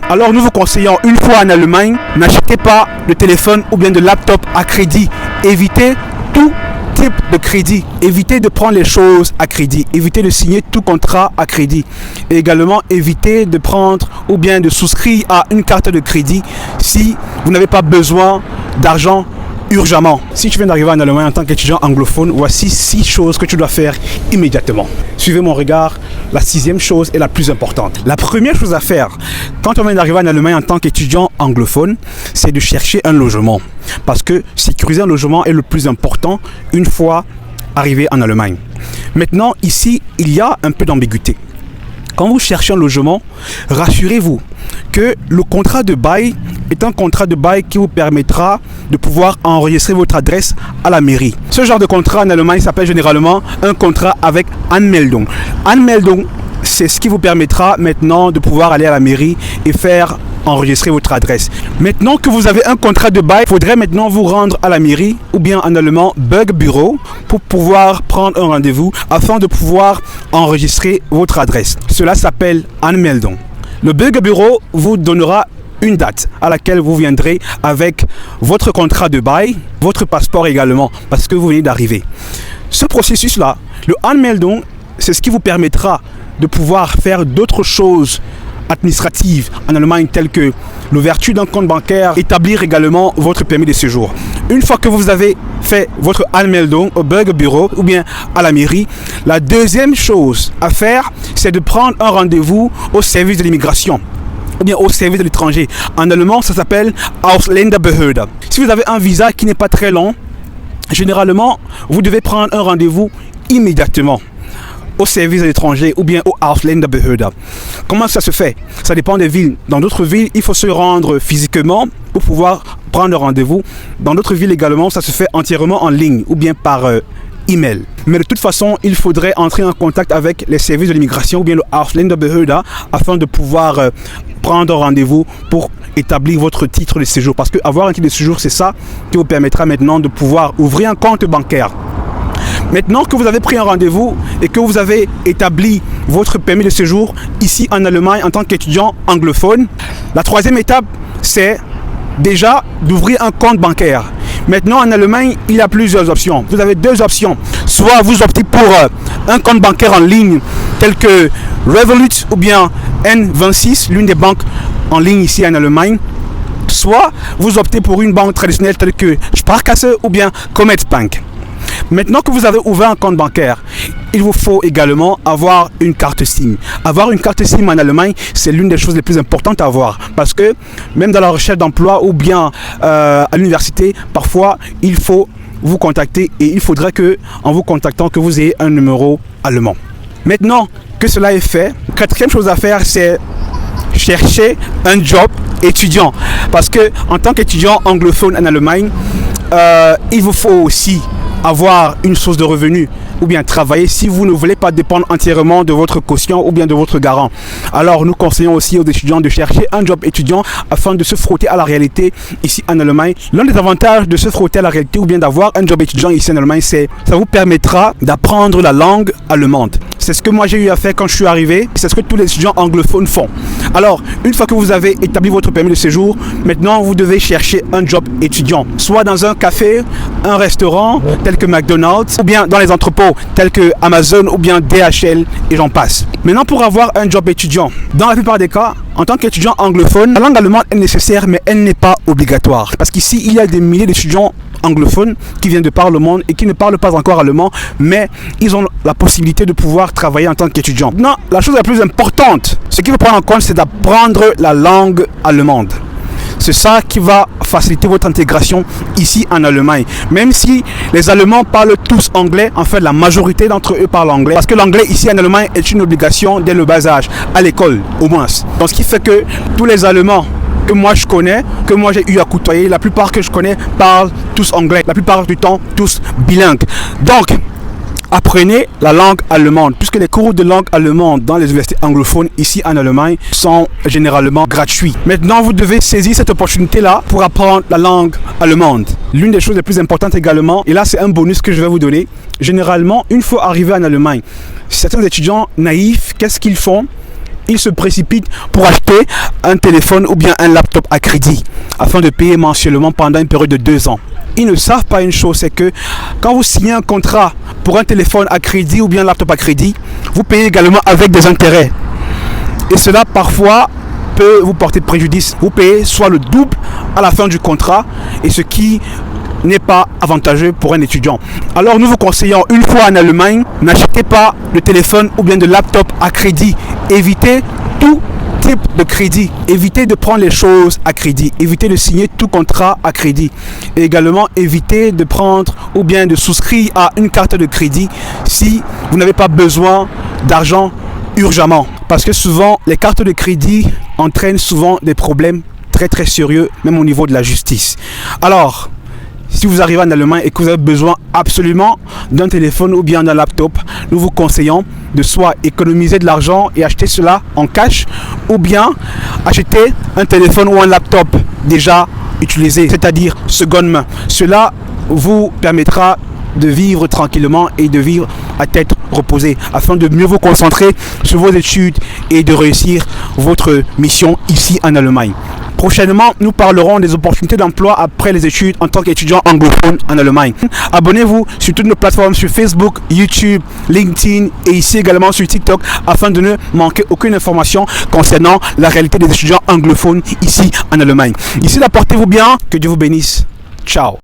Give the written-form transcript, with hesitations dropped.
Alors nous vous conseillons, une fois en Allemagne, n'achetez pas de téléphone ou bien de laptop à crédit. Évitez tout type de crédit. Évitez de prendre les choses à crédit. Évitez de signer tout contrat à crédit. Et également, évitez de prendre ou bien de souscrire à une carte de crédit si vous n'avez pas besoin d'argent urgemment. Si tu viens d'arriver en Allemagne en tant qu'étudiant anglophone, voici 6 choses que tu dois faire immédiatement. Suivez mon regard, la 6e chose est la plus importante. La première chose à faire quand on vient d'arriver en Allemagne en tant qu'étudiant anglophone, c'est de chercher un logement. Parce que sécuriser un logement est le plus important une fois arrivé en Allemagne. Maintenant, ici, il y a un peu d'ambiguïté. Quand vous cherchez un logement, rassurez-vous que le contrat de bail est un contrat de bail qui vous permettra de pouvoir enregistrer votre adresse à la mairie. Ce genre de contrat en Allemagne s'appelle généralement un contrat avec Anmeldung. Anmeldung, c'est ce qui vous permettra maintenant de pouvoir aller à la mairie et faire enregistrer votre adresse. Maintenant que vous avez un contrat de bail, il faudrait maintenant vous rendre à la mairie ou bien en allemand Bürgerbüro pour pouvoir prendre un rendez-vous afin de pouvoir enregistrer votre adresse. Cela s'appelle Anmeldung. Le Bürgerbüro vous donnera une date à laquelle vous viendrez avec votre contrat de bail, votre passeport également, parce que vous venez d'arriver. Ce processus-là, le Anmeldung, c'est ce qui vous permettra de pouvoir faire d'autres choses administratives en Allemagne telles que l'ouverture d'un compte bancaire, établir également votre permis de séjour. Une fois que vous avez fait votre Anmeldung au Bürgerbüro ou bien à la mairie, la deuxième chose à faire, c'est de prendre un rendez-vous au service de l'immigration ou bien au service de l'étranger. En allemand, ça s'appelle Ausländerbehörde. Si vous avez un visa qui n'est pas très long, généralement, vous devez prendre un rendez-vous immédiatement au service de l'étranger ou bien au Ausländerbehörde. Comment ça se fait? Ça dépend des villes. Dans d'autres villes, il faut se rendre physiquement pour pouvoir prendre un rendez-vous. Dans d'autres villes également, ça se fait entièrement en ligne ou bien par email. Mais de toute façon, il faudrait entrer en contact avec les services de l'immigration ou bien le Ausländerbehörde afin de pouvoir prendre un rendez-vous pour établir votre titre de séjour. Parce que avoir un titre de séjour, c'est ça qui vous permettra maintenant de pouvoir ouvrir un compte bancaire. Maintenant que vous avez pris un rendez-vous et que vous avez établi votre permis de séjour ici en Allemagne en tant qu'étudiant anglophone, la troisième étape, c'est déjà d'ouvrir un compte bancaire. Maintenant, en Allemagne, il y a plusieurs options. Vous avez 2 options. Soit vous optez pour un compte bancaire en ligne tel que Revolut ou bien N26, l'une des banques en ligne ici en Allemagne. Soit vous optez pour une banque traditionnelle telle que Sparkasse ou bien Commerzbank. Maintenant que vous avez ouvert un compte bancaire, il vous faut également avoir une carte SIM. Avoir une carte SIM en Allemagne, c'est l'une des choses les plus importantes à avoir. Parce que même dans la recherche d'emploi ou bien à l'université, parfois, il faut vous contacter et il faudrait que, en vous contactant, que vous ayez un numéro allemand. Maintenant que cela est fait, la 4e chose à faire, c'est chercher un job étudiant. Parce que en tant qu'étudiant anglophone en Allemagne, il vous faut aussi avoir une source de revenus ou bien travailler si vous ne voulez pas dépendre entièrement de votre caution ou bien de votre garant. Alors nous conseillons aussi aux étudiants de chercher un job étudiant afin de se frotter à la réalité ici en Allemagne. L'un des avantages de se frotter à la réalité ou bien d'avoir un job étudiant ici en Allemagne, c'est ça vous permettra d'apprendre la langue allemande. C'est ce que moi j'ai eu à faire quand je suis arrivé, c'est ce que tous les étudiants anglophones font. Alors, une fois que vous avez établi votre permis de séjour, maintenant vous devez chercher un job étudiant, soit dans un café, un restaurant tel que McDonald's, ou bien dans les entrepôts tels que Amazon ou bien DHL et j'en passe. Maintenant, pour avoir un job étudiant, dans la plupart des cas, en tant qu'étudiant anglophone, la langue allemande est nécessaire mais elle n'est pas obligatoire. Parce qu'ici, il y a des milliers d'étudiants anglophones qui viennent de par le monde et qui ne parlent pas encore allemand, mais ils ont la possibilité de pouvoir travailler en tant qu'étudiants. Non, la chose la plus importante, ce qu'il faut prendre en compte, c'est d'apprendre la langue allemande. C'est ça qui va faciliter votre intégration ici en Allemagne. Même si les Allemands parlent tous anglais, en fait la majorité d'entre eux parlent anglais. Parce que l'anglais ici en Allemagne est une obligation dès le bas âge, à l'école au moins. Donc ce qui fait que tous les Allemands que moi je connais, que moi j'ai eu à côtoyer, la plupart que je connais parlent tous anglais. La plupart du temps, tous bilingues. Donc, apprenez la langue allemande, puisque les cours de langue allemande dans les universités anglophones ici en Allemagne sont généralement gratuits. Maintenant, vous devez saisir cette opportunité-là pour apprendre la langue allemande. L'une des choses les plus importantes également, et là c'est un bonus que je vais vous donner, généralement, une fois arrivé en Allemagne, certains étudiants naïfs, qu'est-ce qu'ils font? ils se précipitent pour acheter un téléphone ou bien un laptop à crédit afin de payer mensuellement pendant une période de 2 ans. Ils ne savent pas une chose, c'est que quand vous signez un contrat pour un téléphone à crédit ou bien un laptop à crédit, vous payez également avec des intérêts. Et cela parfois peut vous porter préjudice. Vous payez soit le double à la fin du contrat, et ce qui n'est pas avantageux pour un étudiant. Alors nous vous conseillons, une fois en Allemagne, n'achetez pas de téléphone ou bien de laptop à crédit. Évitez tout type de crédit. Évitez de prendre les choses à crédit. Évitez de signer tout contrat à crédit. Et également, évitez de prendre ou bien de souscrire à une carte de crédit si vous n'avez pas besoin d'argent urgemment. Parce que souvent, les cartes de crédit entraînent souvent des problèmes très sérieux, même au niveau de la justice. Alors, si vous arrivez en Allemagne et que vous avez besoin absolument d'un téléphone ou bien d'un laptop, nous vous conseillons de soit économiser de l'argent et acheter cela en cash, ou bien acheter un téléphone ou un laptop déjà utilisé, c'est-à-dire seconde main. Cela vous permettra de vivre tranquillement et de vivre à tête reposée afin de mieux vous concentrer sur vos études et de réussir votre mission ici en Allemagne. Prochainement, nous parlerons des opportunités d'emploi après les études en tant qu'étudiant anglophone en Allemagne. Abonnez-vous sur toutes nos plateformes, sur Facebook, YouTube, LinkedIn et ici également sur TikTok afin de ne manquer aucune information concernant la réalité des étudiants anglophones ici en Allemagne. Ici, portez-vous bien, que Dieu vous bénisse. Ciao.